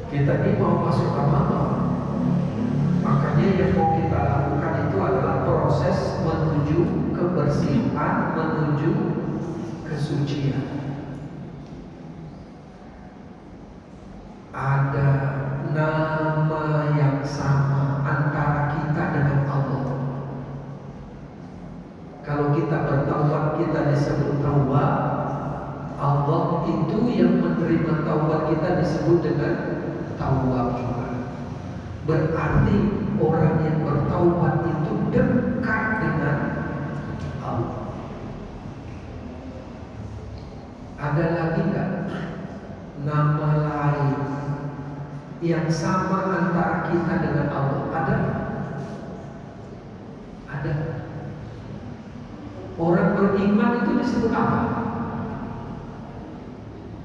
Kita ini mau masuk Ramadan, makanya yang mau kita lakukan itu adalah proses menuju kebersihan, menuju kesucian. Ada nama yang sama antara kita dengan Allah. Kalau kita bertaubat, kita disebut taubat. Allah itu yang menerima taubat kita disebut dengan taubat juga. Berarti orang yang bertaubat itu dekat dengan Allah. Ada lagi nggak nama lain yang sama antara kita dengan Allah? Ada? Ada. Orang beriman itu disebut apa?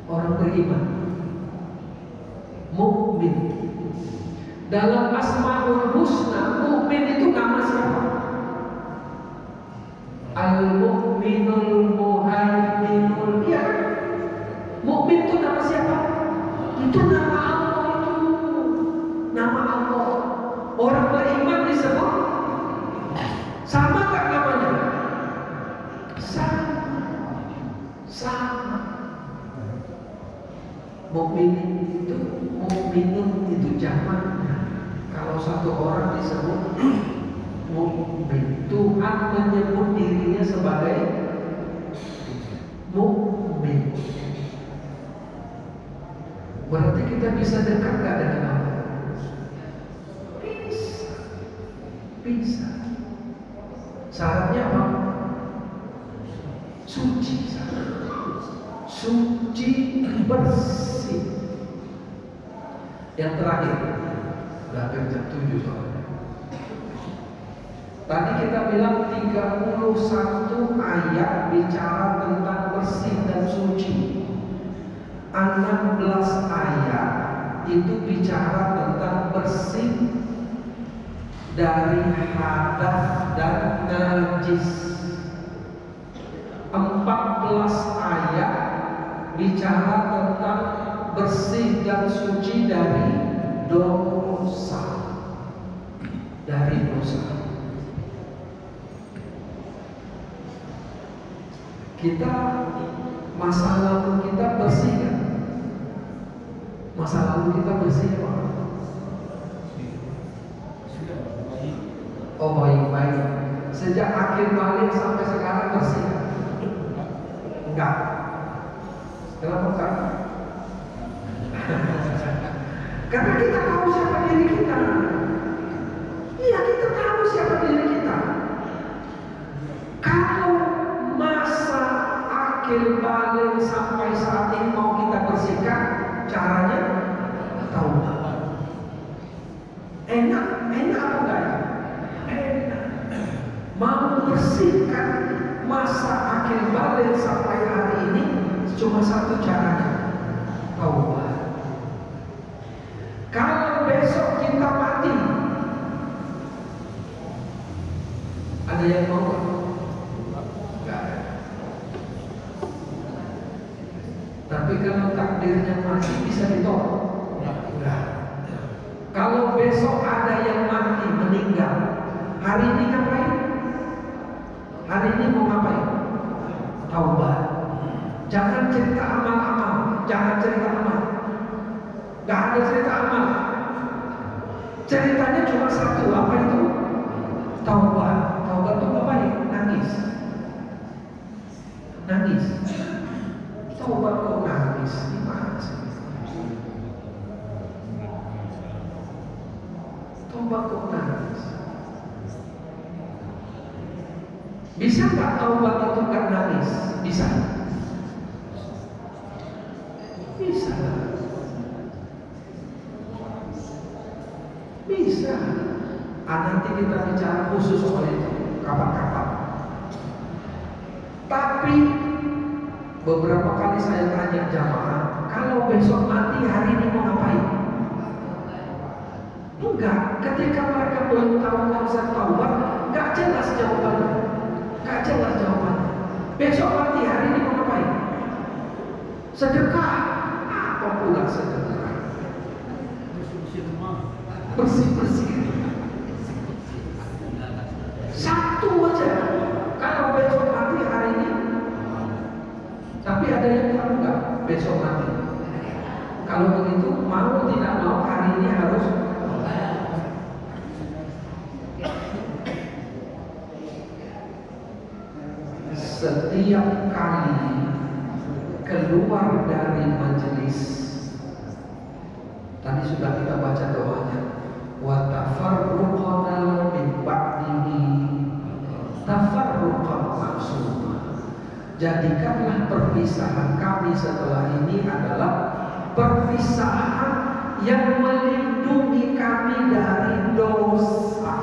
Orang beriman mukmin. Dalam Asmaul Husna, mukmin itu nama siapa? Al-Mu'minul Muhaiminul. Ya, mukmin itu nama siapa? Itu nama Allah itu. Nama Allah. Orang beriman disebut sama gak namanya? Sama. Mukmin itu, mukminun itu jamaknya. Kalau satu orang disebut mukmin, Tuhan menyebut dirinya sebagai mukmin. Berarti kita bisa dekat gak dengan Allah? Bisa. Syaratnya apa? Suci. Suci, bersih. Yang terakhir, udah hampir jam 7 soalnya. Tadi kita bilang 31 ayat bicara tentang bersih dan suci. 16 ayat itu bicara tentang bersih dari hadas dan najis. 14 ayat bicara tentang bersih dan suci dari dosa. Kita masa lalu kita bersih kan? Masa lalu kita bersih apa? Oh baik. Sejak akhir balik sampai sekarang bersih? Enggak. Kenapa enggak? Karena kita tahu siapa diri kita. Iya, kita tahu siapa diri kita. Kalau masa akhir balik sampai saat ini mau kita bersihkan, caranya taubat. Enak apa enggak? Enak. Mau bersihkan masa akhir balik sampai hari ini cuma satu caranya, taubat. Kalau besok kita mati, ada yang mau nggak? Nggak ada. Tapi kalau takdirnya mati bisa ditolak? Nggak. Kalau besok ada yang mati meninggal, hari ini ngapain? Hari ini mau ngapain? Taubat. Jangan cerita amal-amal, jangan cerita amal. Gak ada cerita amal. Ceritanya cuma satu, apa itu? Taubat. Taubat itu ngapain? Nangis. Taubat kok nangis? Gimana sih? Taubat kok nangis? Bisa nggak taubat itu nggak nangis? Bisa. Nanti kita bicara khusus soal itu kapan-kapan. Tapi beberapa kali saya tanya jamaah, kalau besok mati hari ini mau ngapain? Enggak, ketika mereka belum tahu konsep taubat, enggak jelas jawabannya. Besok mati hari ini mau ngapain? Sedekah. Apa pula sedekah? bersih-bersih. Satu aja. Kalau besok mati hari ini, tapi ada yang tahu nggak besok mati? Kalau begitu mau tidak mau hari ini harus. Setiap kali keluar dari majelis, tadi sudah kita baca doanya, wa tafarruqana min ba'dihi tafarruqan maksuma. Jadikanlah perpisahan kami setelah ini adalah perpisahan yang melindungi kami dari dosa.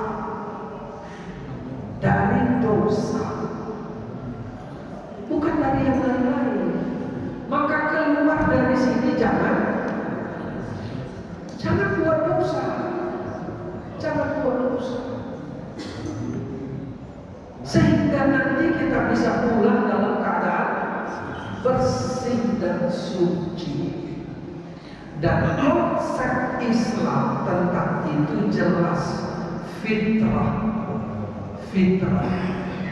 Dari dosa, bukan dari yang lain-lain. Maka keluar dari sini jangan buat dosa. Jangan buat dosa. Sehingga nanti kita bisa pulang dalam keadaan bersih dan suci. Dan konsep Islam tentang itu jelas, fitrah.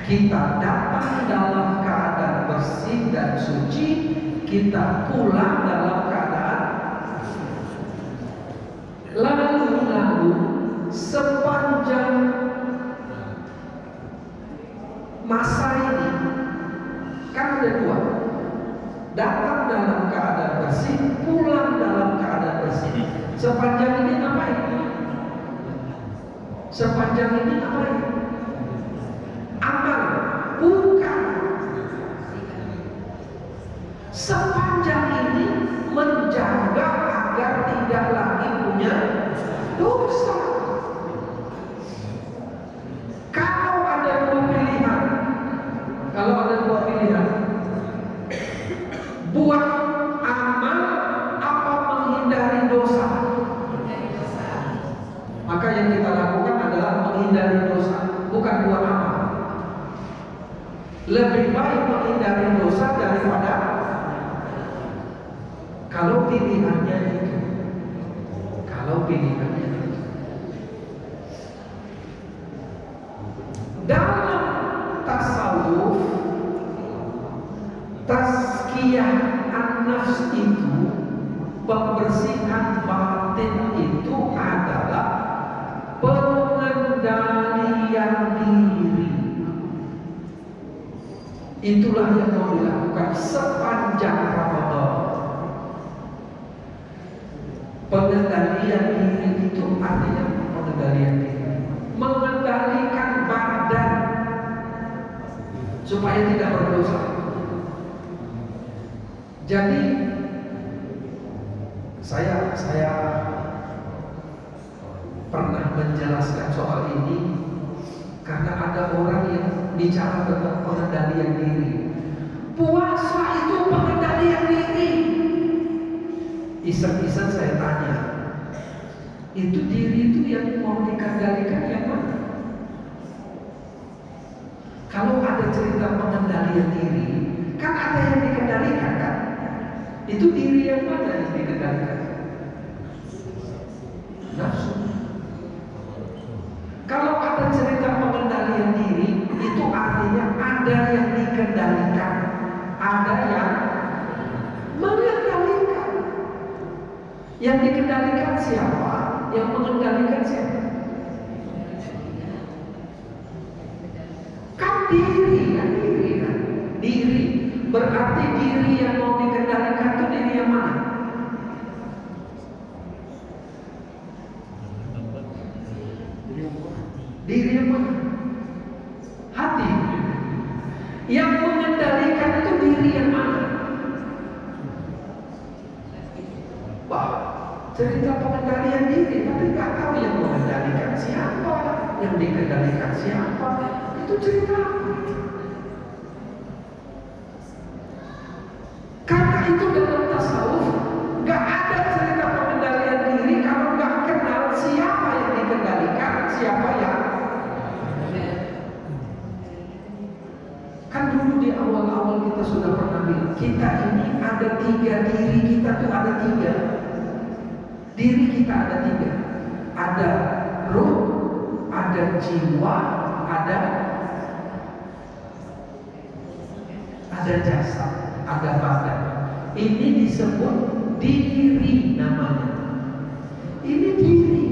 Kita datang dalam keadaan bersih dan suci, kita pulang dalam keadaan. Lalu sepanjang masa ini kan ada dua, datang dalam keadaan bersih, pulang dalam keadaan bersih. Sepanjang ini ngapain? Sepanjang ini ngapain? Amal, bukan. Sepanjang ini menjaga agar tidak lagi punya dosa. Kalau ada dua pilihan, buat amal apa menghindari dosa, maka yang kita lakukan adalah menghindari dosa, bukan buat amal. Lebih baik menghindari dosa daripada, kalau pilihannya itu. Dalam tasawuf, tazkiyah an-nafs itu, pembersihan batin itu adalah pengendalian diri. Itulah yang mau dilakukan sepanjang Ramadan. Pengendalian diri itu artinya pengendalian diri, mengendalikan badan supaya tidak berdosa. Jadi saya pernah menjelaskan soal ini karena ada orang yang bicara tentang pengendalian diri. Puasa itu pengendalian diri. Iseng-iseng saya tanya, itu diri itu yang mau dikendalikan yang mana? Kalau ada cerita pengendalian diri, kan ada yang dikendalikan kan? Itu diri yang mana yang dikendalikan? Nafsu. Kalau ada cerita pengendalian diri, itu artinya ada yang dikendalikan, ada yang mengendalikan. Yang dikendalikan siapa? Yang mengendalikan siapa? Kan diri. Diri. Berarti diri yang mau dikendalikan itu diri yang mana? Diri yang mana? Hati. Yang mengendalikan itu diri yang mana? Wah, cerita pengendalian diri, tapi nggak tahu yang mengendalikan siapa, yang dikendalikan siapa. Itu cerita apa? Karena itu dalam tasawuf nggak ada cerita pengendalian diri kalau nggak kenal siapa yang dikendalikan, siapa yang. Kan dulu di awal-awal kita sudah pernah bilang, kita ini ada tiga, diri kita tuh ada tiga. Diri kita ada tiga. ada ruh, ada jiwa, ada jasad, ada badan. Ini disebut diri namanya. Ini diri.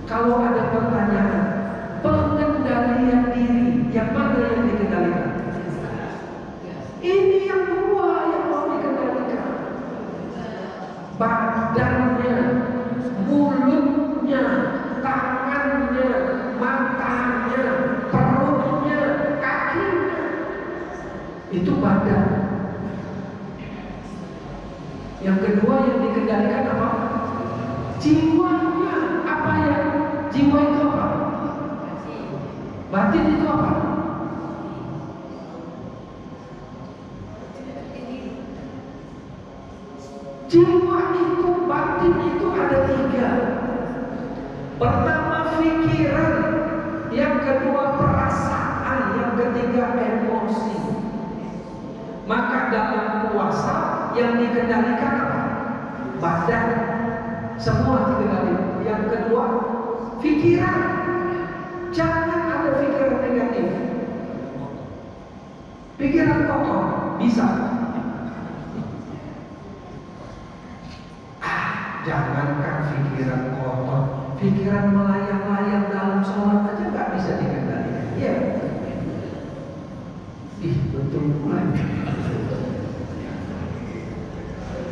Kalau ada pertanyaan, pengendalian diri, yang mana yang dikendalikan? Ini yang dua yang mau dikendalikan. Badannya, mulutnya, tangannya, matanya, perutnya, kakinya. Itu badan. Yang kedua yang dikendalikan apa? Jiwanya. Apa ya? Jiwa itu apa? Batin itu apa? Jiwa itu, batin itu ada tiga. Pertama pikiran, yang kedua perasaan, yang ketiga emosi. Maka dalam puasa yang dikendalikan apa? Badan, semua dikendalikan. Yang kedua pikiran, jangan ada pikiran negatif, pikiran kotor. Bisa jangankan pikiran kotor, pikiran melayang-layang dalam sholat aja nggak bisa dikendalikan. Iya, betul pula.